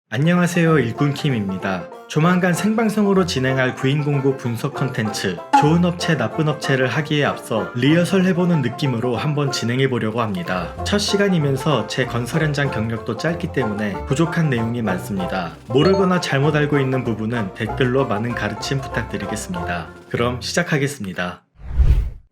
안녕하세요, 일꾼킴입니다. 조만간 생방송으로 진행할 구인공고 분석 컨텐츠 좋은 업체 나쁜 업체를 하기에 앞서 리허설 해보는 느낌으로 한번 진행해보려고 합니다. 첫 시간이면서 제 건설 현장 경력도 짧기 때문에 부족한 내용이 많습니다. 모르거나 잘못 알고 있는 부분은 댓글로 많은 가르침 부탁드리겠습니다. 그럼 시작하겠습니다.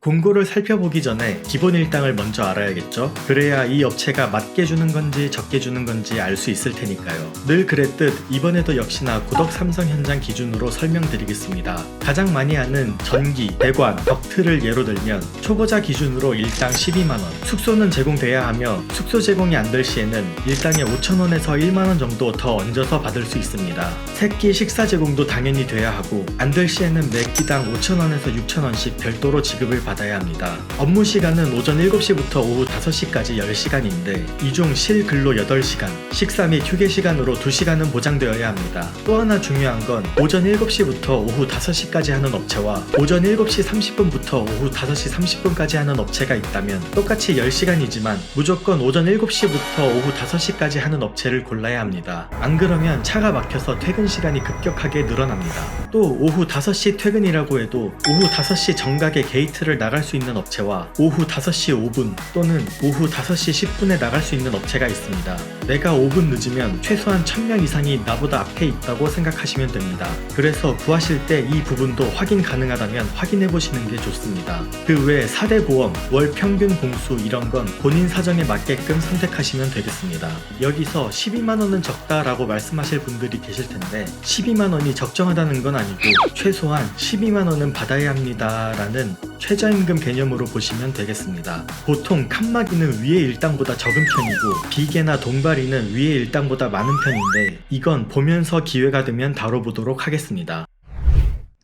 공고를 살펴보기 전에 기본 일당을 먼저 알아야겠죠? 그래야 이 업체가 맞게 주는 건지 적게 주는 건지 알 수 있을 테니까요. 늘 그랬듯 이번에도 역시나 고덕 삼성 현장 기준으로 설명드리겠습니다. 가장 많이 하는 전기, 배관, 덕트를 예로 들면 초보자 기준으로 일당 12만원, 숙소는 제공돼야 하며 숙소 제공이 안 될 시에는 일당에 5천원에서 1만원 정도 더 얹어서 받을 수 있습니다. 새끼 식사 제공도 당연히 돼야 하고 안 될 시에는 매 끼당 5천원에서 6천원씩 별도로 지급을 받아야 합니다. 업무 시간은 오전 7시부터 오후 5시까지 10시간인데 이 중 실근로 8시간, 식사 및 휴게 시간으로 2시간은 보장되어야 합니다. 또 하나 중요한 건 오전 7시부터 오후 5시까지 하는 업체와 오전 7시 30분부터 오후 5시 30분까지 하는 업체가 있다면 똑같이 10시간이지만 무조건 오전 7시부터 오후 5시까지 하는 업체를 골라야 합니다. 안 그러면 차가 막혀서 퇴근 시간이 급격하게 늘어납니다. 또 오후 5시 퇴근이라고 해도 오후 5시 정각에 게이트를 나갈 수 있는 업체와 오후 5시 5분 또는 오후 5시 10분에 나갈 수 있는 업체가 있습니다. 내가 5분 늦으면 최소한 1000명 이상이 나보다 앞에 있다고 생각하시면 됩니다. 그래서 구하실 때 이 부분도 확인 가능하다면 확인해 보시는 게 좋습니다. 그 외에 4대 보험, 월 평균 봉수 이런 건 본인 사정에 맞게끔 선택하시면 되겠습니다. 여기서 12만원은 적다라고 말씀하실 분들이 계실 텐데 12만원이 적정하다는 건 아니고 최소한 12만원은 받아야 합니다 라는 최저임금 개념으로 보시면 되겠습니다. 보통 칸막이는 위의 일당보다 적은 편이고 비계나 동발이는 위의 일당보다 많은 편인데 이건 보면서 기회가 되면 다뤄보도록 하겠습니다.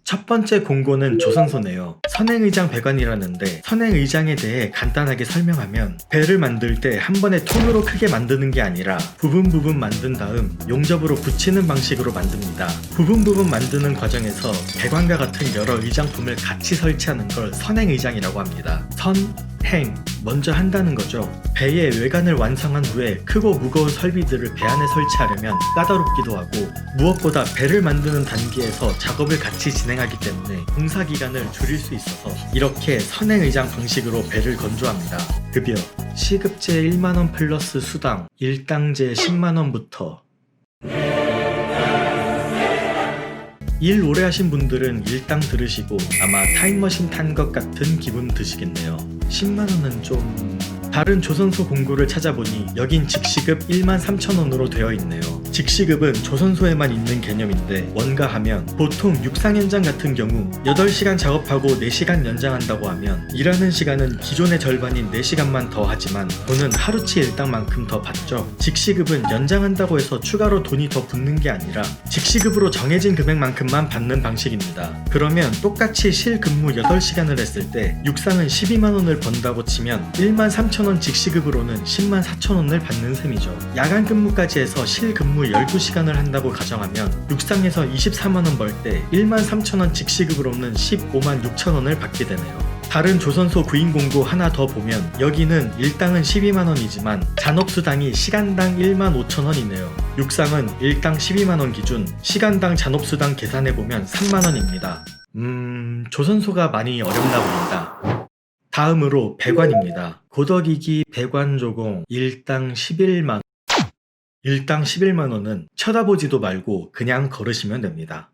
첫 번째 공고는 조선소네요. 선행의장 배관이라는데 선행의장에 대해 간단하게 설명하면 배를 만들 때 한 번에 통으로 크게 만드는 게 아니라 부분 만든 다음 용접으로 붙이는 방식으로 만듭니다. 부분 만드는 과정에서 배관과 같은 여러 의장품을 같이 설치하는 걸 선행의장이라고 합니다. 행 먼저 한다는 거죠. 배의 외관을 완성한 후에 크고 무거운 설비들을 배 안에 설치하려면 까다롭기도 하고 무엇보다 배를 만드는 단계에서 작업을 같이 진행하기 때문에 공사 기간을 줄일 수 있어서 이렇게 선행의장 방식으로 배를 건조합니다. 급여 시급제 1만원 플러스 수당 일당제 10만원부터. 일 오래 하신 분들은 일당 들으시고 아마 타임머신 탄 것 같은 기분 드시겠네요. 10만원은 좀... 다른 조선소 공고를 찾아보니 여긴 직시급 13,000원으로 되어 있네요. 직시급은 조선소에만 있는 개념인데 원가하면 보통 육상 현장 같은 경우 8시간 작업하고 4시간 연장한다고 하면 일하는 시간은 기존의 절반인 4시간만 더 하지만 돈은 하루치 일당만큼 더 받죠. 직시급은 연장한다고 해서 추가로 돈이 더 붙는 게 아니라 직시급으로 정해진 금액만큼만 받는 방식입니다. 그러면 똑같이 실근무 8시간을 했을 때 육상은 12만원을 번다고 치면 13,000원 직시급으로는 104,000원을 받는 셈이죠. 야간 근무까지 해서 실근무 12시간을 한다고 가정하면 육상에서 24만원 벌 때 13,000원 직시급으로는 156,000원을 받게 되네요. 다른 조선소 구인 공고 하나 더 보면 여기는 일당은 12만원이지만 잔업수당이 시간당 15,000원이네요. 육상은 일당 12만원 기준 시간당 잔업수당 계산해보면 3만원입니다. 조선소가 많이 어렵나 봅니다. 다음으로 배관입니다. 고덕이기 배관조공 일당 11만원. 일당 11만원은 쳐다보지도 말고 그냥 걸으시면 됩니다.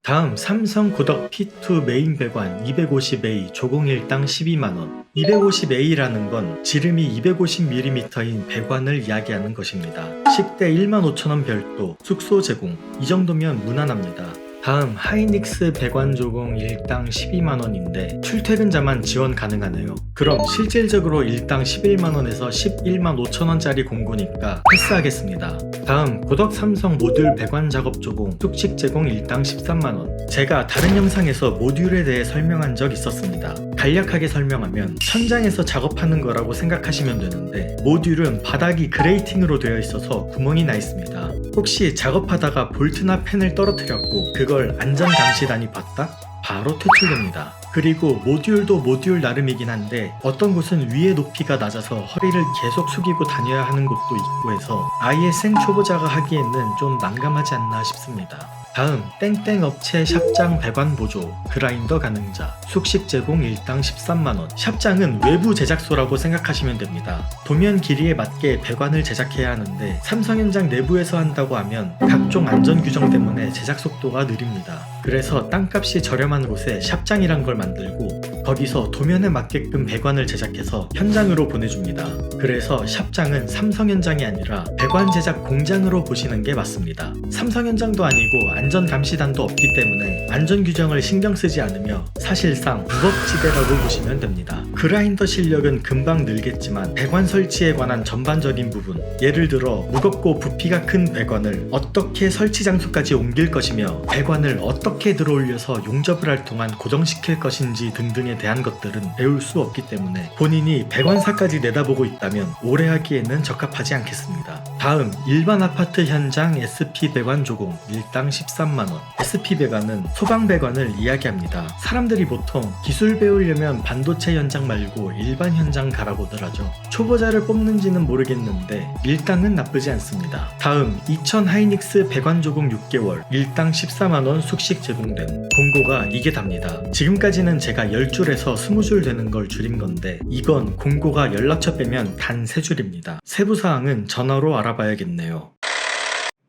다음 삼성 고덕 P2 메인 배관 250A 조공 일당 12만원. 250A라는 건 지름이 250mm인 배관을 이야기하는 것입니다. 식대 15,000원 별도, 숙소 제공 이 정도면 무난합니다. 다음 하이닉스 배관 조공 일당 12만원인데 출퇴근자만 지원 가능하네요. 그럼 실질적으로 일당 11만원에서 11만 5천원짜리 공고니까 패스하겠습니다. 다음 고덕 삼성 모듈 배관 작업 조공 숙식 제공 일당 13만원. 제가 다른 영상에서 모듈에 대해 설명한 적 있었습니다. 간략하게 설명하면 천장에서 작업하는 거라고 생각하시면 되는데 모듈은 바닥이 그레이팅으로 되어 있어서 구멍이 나 있습니다. 혹시 작업하다가 볼트나 펜을 떨어뜨렸고 그걸 안전감시단이 봤다? 바로 퇴출됩니다. 그리고 모듈도 모듈 나름이긴 한데 어떤 곳은 위의 높이가 낮아서 허리를 계속 숙이고 다녀야 하는 곳도 있고 해서 아예 생 초보자가 하기에는 좀 난감하지 않나 싶습니다. 다음 땡땡 업체 샵장 배관 보조 그라인더 가능자 숙식 제공 일당 13만원. 샵장은 외부 제작소라고 생각하시면 됩니다. 도면 길이에 맞게 배관을 제작해야 하는데 삼성현장 내부에서 한다고 하면 각종 안전 규정 때문에 제작 속도가 느립니다. 그래서 땅값이 저렴한 곳에 샵장이란 걸 만들고 거기서 도면에 맞게끔 배관을 제작해서 현장으로 보내줍니다. 그래서 샵장은 삼성현장이 아니라 배관 제작 공장으로 보시는 게 맞습니다. 삼성현장도 아니고 안전감시단도 없기 때문에 안전규정을 신경쓰지 않으며 사실상 무법지대라고 보시면 됩니다. 그라인더 실력은 금방 늘겠지만 배관 설치에 관한 전반적인 부분, 예를 들어 무겁고 부피가 큰 배관을 어떻게 설치 장소까지 옮길 것이며 배관을 어떻게 들어올려서 용접을 할 동안 고정시킬 것인지 등등에 대한 것들은 배울 수 없기 때문에 본인이 배관사까지 내다보고 있다면 오래 하기에는 적합하지 않겠습니다. 다음 일반 아파트 현장 SP 배관 조공 일당 13만원. SP 배관은 소방 배관을 이야기합니다. 사람들이 보통 기술 배우려면 반도체 현장 말고 일반 현장 가라고들 하죠. 초보자를 뽑는지는 모르겠는데 일당은 나쁘지 않습니다. 다음 2000 하이닉스 배관 조공 6개월 일당 14만원 숙식 제공된 공고가 이게 답니다. 지금까지는 제가 10줄에서 20줄 되는 걸 줄인 건데 이건 공고가 연락처 빼면 단 3줄입니다. 세부사항은 전화로 알아봐야겠네요.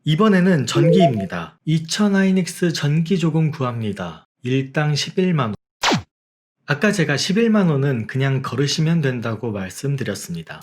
이번에는 전기입니다. 2000 하이닉스 전기 조공 구합니다. 일당 11만원. 아까 제가 11만원은 그냥 걸으시면 된다고 말씀드렸습니다.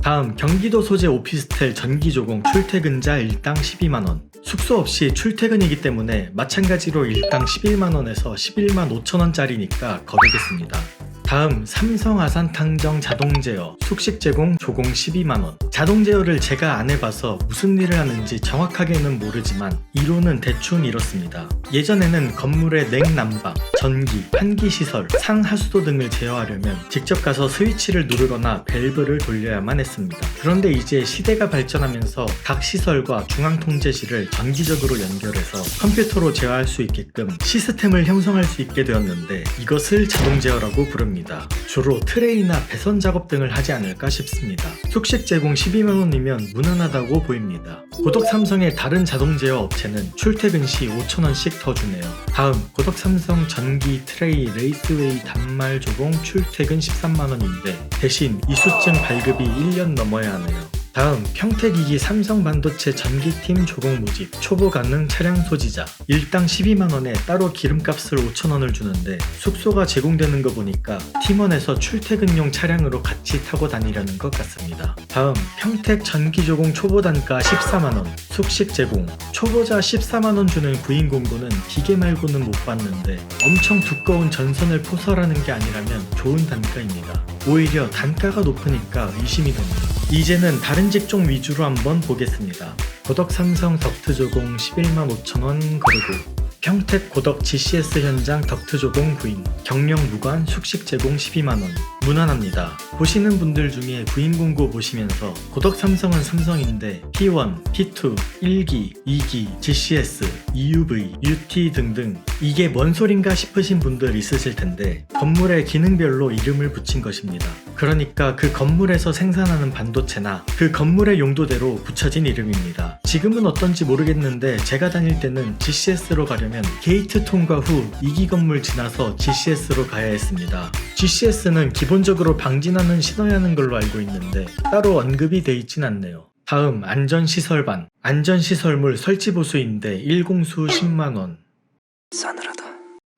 다음 경기도 소재 오피스텔 전기 조공 출퇴근자 일당 12만원. 숙소 없이 출퇴근이기 때문에 마찬가지로 일당 11만원에서 11만 5천원짜리니까 거르겠습니다. 다음 삼성 아산탕정 자동 제어 숙식 제공 조공 12만원. 자동 제어를 제가 안 해봐서 무슨 일을 하는지 정확하게는 모르지만 이론은 대충 이렇습니다. 예전에는 건물의 냉난방, 전기, 환기 시설, 상하수도 등을 제어하려면 직접 가서 스위치를 누르거나 밸브를 돌려야만 했습니다. 그런데 이제 시대가 발전하면서 각 시설과 중앙통제실을 전기적으로 연결해서 컴퓨터로 제어할 수 있게끔 시스템을 형성할 수 있게 되었는데 이것을 자동 제어라고 부릅니다. 주로 트레이나 배선 작업 등을 하지 않을까 싶습니다. 숙식 제공 12만원이면 무난하다고 보입니다. 고덕 삼성의 다른 자동 제어 업체는 출퇴근 시 5천원씩 더 주네요. 다음 고덕 삼성 전기 트레이 레이스웨이 단말 조공 출퇴근 13만원인데 대신 이수증 발급이 1년 넘어야 하네요. 다음 평택이기 삼성반도체 전기팀 조공 모집 초보 가능 차량 소지자 일당 12만원에 따로 기름값을 5천원을 주는데 숙소가 제공되는 거 보니까 팀원에서 출퇴근용 차량으로 같이 타고 다니려는 것 같습니다. 다음 평택 전기 조공 초보 단가 14만원 숙식 제공. 초보자 14만원 주는 구인 공고는 기계 말고는 못 봤는데 엄청 두꺼운 전선을 포설하는 게 아니라면 좋은 단가입니다. 오히려 단가가 높으니까 의심이 됩니다. 이제는 다른 직종 위주로 한번 보겠습니다. 고덕 삼성 덕트 조공 11만 5천원 그리고 평택 고덕 GCS 현장 덕트 조공 구인 경영 무관 숙식 제공 12만원. 무난합니다. 보시는 분들 중에 구인 공고 보시면서 고덕 삼성은 삼성인데 P1, P2, 1기, 2기, GCS, EUV, UT 등등 이게 뭔 소린가 싶으신 분들 있으실 텐데 건물의 기능별로 이름을 붙인 것입니다. 그러니까 그 건물에서 생산하는 반도체나 그 건물의 용도대로 붙여진 이름입니다. 지금은 어떤지 모르겠는데 제가 다닐 때는 GCS로 가려면 게이트 통과 후 2기 건물 지나서 GCS로 가야 했습니다. GCS는 기본적으로 방진하는 신어야 하는 걸로 알고 있는데 따로 언급이 돼 있진 않네요. 다음 안전시설반 안전시설물 설치보수인데 1공수 10만원. 싸늘하다.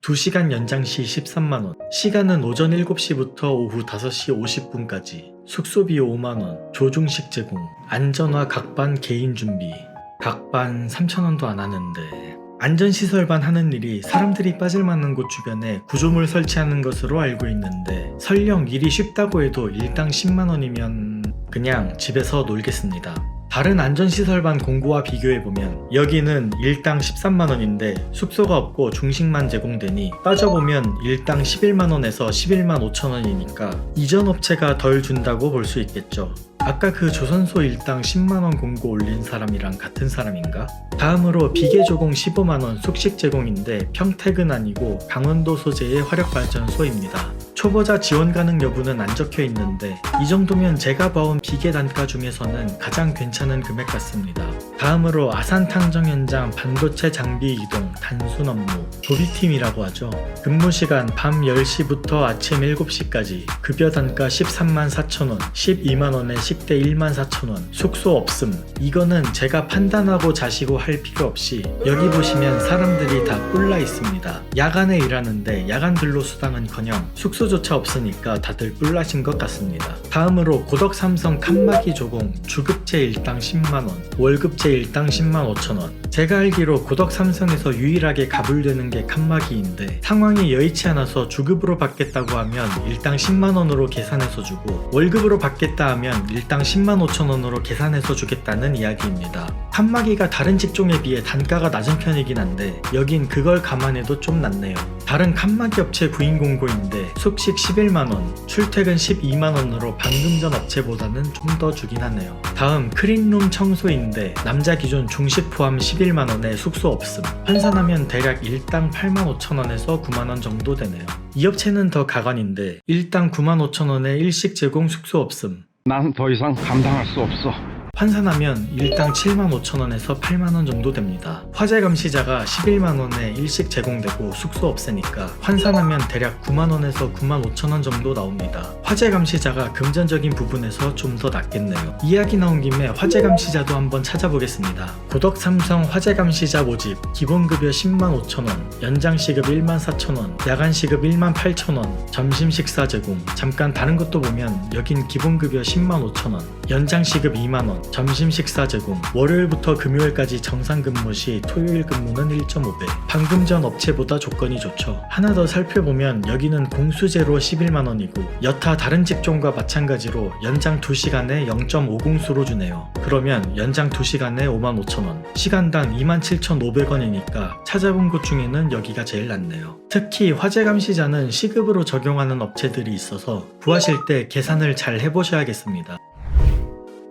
2시간 연장 시 13만원. 시간은 오전 7시부터 오후 5시 50분까지. 숙소비 5만원. 조중식 제공. 안전화 각반 개인 준비. 각반 3,000원도 안 하는데. 안전시설반 하는 일이 사람들이 빠질 만한 곳 주변에 구조물 설치하는 것으로 알고 있는데 설령 일이 쉽다고 해도 일당 10만원이면 그냥 집에서 놀겠습니다. 다른 안전시설반 공고와 비교해보면 여기는 일당 13만원인데 숙소가 없고 중식만 제공되니 따져보면 일당 11만원에서 11만 5천원이니까 이전 업체가 덜 준다고 볼 수 있겠죠. 아까 그 조선소 일당 10만원 공고 올린 사람이랑 같은 사람인가? 다음으로 비계조공 15만원 숙식 제공인데 평택은 아니고 강원도 소재의 화력발전소입니다. 초보자 지원 가능 여부는 안 적혀 있는데 이 정도면 제가 봐온 비계 단가 중에서는 가장 괜찮은 금액 같습니다. 다음으로 아산 탕정 현장 반도체 장비 이동 단순 업무 도비팀이라고 하죠. 근무 시간 밤 10시부터 아침 7시까지, 급여 단가 13만 4천원, 12만원에 식대 1만 4천원, 숙소 없음. 이거는 제가 판단하고 자시고 할 필요 없이 여기 보시면 사람들이 다 뿔나 있습니다. 야간에 일하는데 야간 근로수당은커녕 숙소조차 없으니까 다들 뿔나신 것 같습니다. 다음으로 고덕 삼성 칸막이 조공 주급제 일당 10만원, 월급제 일당 10만 5천원. 제가 알기로 고덕 삼성에서 유일하게 가불되는 게 칸막이인데 상황이 여의치 않아서 주급으로 받겠다고 하면 일당 10만원으로 계산해서 주고, 월급으로 받겠다 하면 일당 10만 5천원으로 계산해서 주겠다는 이야기입니다. 칸막이가 다른 직종에 비해 단가가 낮은 편이긴 한데 여긴 그걸 감안해도 좀 낮네요. 다른 칸막이 업체 구인 공고인데 숙식 11만원, 출퇴근 12만원으로 방금 전 업체보다는 좀 더 주긴 하네요. 다음 크린룸 청소인데 남자 기존 중식 포함 11만원에 숙소 없음. 환산하면 대략 일당 8만 5천원에서 9만원 정도 되네요. 이 업체는 더 가관인데 일당 9만 5천원에 일식 제공 숙소 없음. 난 더 이상 감당할 수 없어. 환산하면 일당 7만 5천원에서 8만원 정도 됩니다. 화재 감시자가 11만원에 일식 제공되고 숙소 없으니까 환산하면 대략 9만원에서 9만 5천원 정도 나옵니다. 화재 감시자가 금전적인 부분에서 좀 더 낫겠네요. 이야기 나온 김에 화재 감시자도 한번 찾아보겠습니다. 고덕 삼성 화재 감시자 모집, 기본급여 10만 5천원, 연장시급 1만 4천원, 야간시급 1만 8천원, 점심 식사 제공. 잠깐 다른 것도 보면 여긴 기본급여 10만 5천원, 연장시급 2만원, 점심 식사 제공, 월요일부터 금요일까지 정상 근무 시 토요일 근무는 1.5배. 방금 전 업체보다 조건이 좋죠. 하나 더 살펴보면 여기는 공수제로 11만원이고 여타 다른 직종과 마찬가지로 연장 2시간에 0.50수로 주네요. 그러면 연장 2시간에 5만 5천원, 시간당 27,500원이니까 찾아본 곳 중에는 여기가 제일 낫네요. 특히 화재 감시자는 시급으로 적용하는 업체들이 있어서 구하실 때 계산을 잘 해보셔야겠습니다.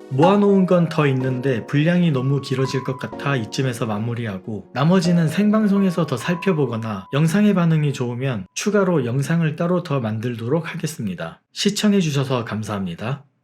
모아놓은 건 더 있는데 분량이 너무 길어질 것 같아 이쯤에서 마무리하고, 나머지는 생방송에서 더 살펴보거나 영상의 반응이 좋으면 추가로 영상을 따로 더 만들도록 하겠습니다. 시청해주셔서 감사합니다.